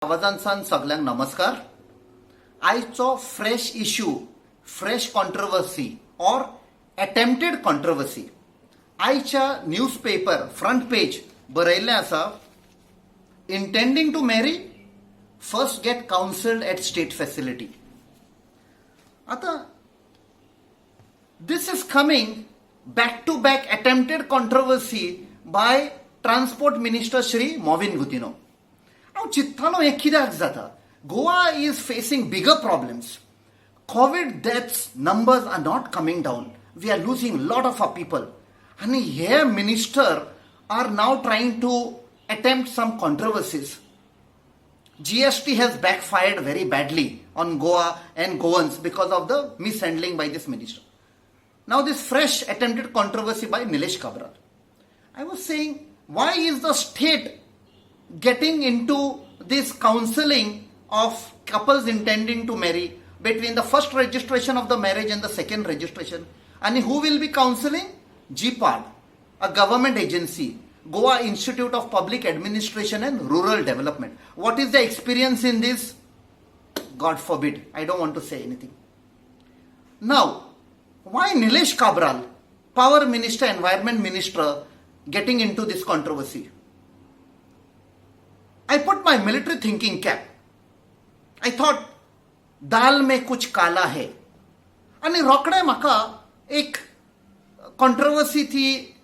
आवाजांसान सगळ्यांक नमस्कार. आयचो fresh issue, fresh controversy or attempted controversy. आयच्या न्यूजपेपर फ्रंट पेज बरयल्लें आसा, intending to marry first get counselled at state facility. आता this is coming back to back attempted controversy by transport minister Shri Movin Gudino. हांव चिंत्तालो हें कित्याक जाता. Goa is facing bigger problems. COVID deaths numbers are not coming down. We are losing a lot of our people. And here minister are now trying to attempt some controversies. GST has backfired very badly on Goa and Goans because of the mishandling by this minister. Now this fresh attempted controversy by Nilesh Kabra. I was saying, why is the state getting into this counseling of couples intending to marry between the first registration of the marriage and the second registration? And who will be counseling? GPAD, a government agency, Goa Institute of Public Administration and Rural Development. What is the experience in this? God forbid. I don't want to say anything. Now, why Nilesh Kabral, Power Minister, Environment Minister, getting into this controversy? I put my military thinking cap. I thought, दाल में कुछ काला है. आणि रोकडे म्हाका एक controversy थी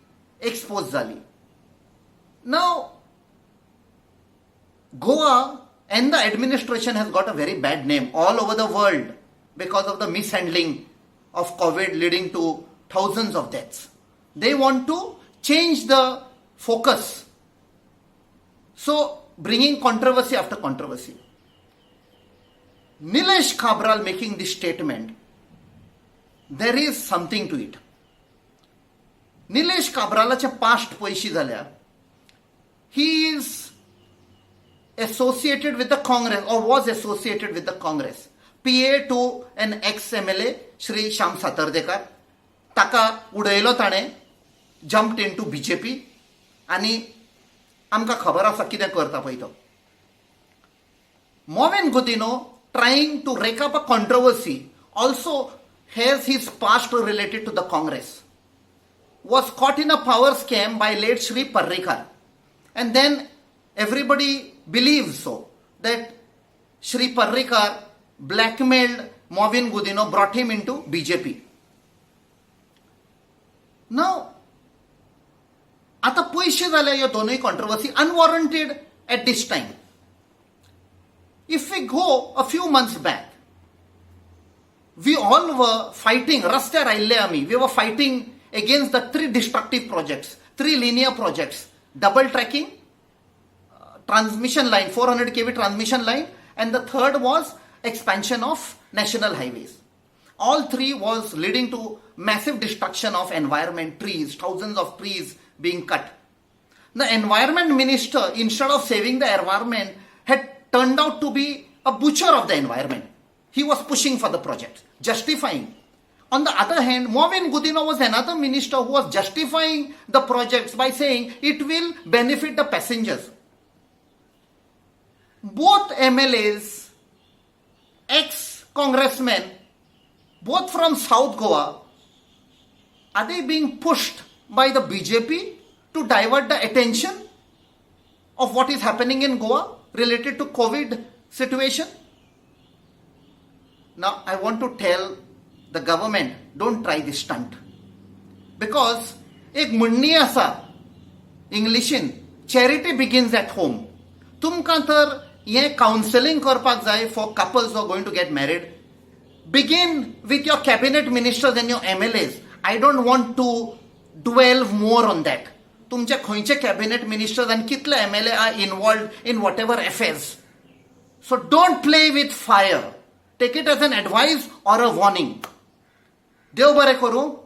expose जाली. Now, Goa and the administration has got a very bad name all over the world because of the mishandling of COVID leading to thousands of deaths. They want to change the focus. So, bringing controversy after controversy. Nilesh Kabral making this statement, there is something to it. Nilesh Kabralaचे past पयशी जाल्यार, he is associated with the Congress or was associated with the Congress. PA to an ex-MLA, Shri Shyam Satardekar. ताका उडयलो ताणें, jumped into BJP, आनी आमकां खबर आसा कितें करता पळय तो. Movin Gudino, trying to rake up a controversy, also has his past related to the Congress. Was caught in a power scam by late Shri Parrikar. And then everybody believes so, that Shri Parrikar blackmailed Movin Gudino, brought him into BJP. Now, आता पयशे जाल्या ह्यो दोनूय controversy unwarranted at this time. If we go a few months back, we all were fighting, रस्त्यार आयिल्ले आमी, we were fighting against the three destructive projects, three linear projects, double tracking, transmission line, 400 kV transmission line, and the third was expansion of national highways. All three was leading to massive destruction of environment, trees, thousands of trees being cut. The environment minister, instead of saving the environment, had turned out to be a butcher of the environment. He was pushing for the project, justifying. On the other hand, Movin Gudino was another minister who was justifying the projects by saying it will benefit the passengers. Both MLAs, ex-congressmen, both from South Goa, are they being pushed by the BJP to divert the attention of what is happening in Goa related to COVID situation? Now, I want to tell the government, don't try this stunt. Because एक म्हणणी आसा इंग्लिशीन, charity begins at home. तुमकां तर हें counselling करपाक जाय for couples who are going to get married. Begin with your cabinet ministers and your MLAs. I don't want to dwell more on that. तुमचे खंयचे cabinet ministers and कितले MLA are involved in whatever affairs. So don't play with fire. Take it as an advice or a warning. देव बरें करूं.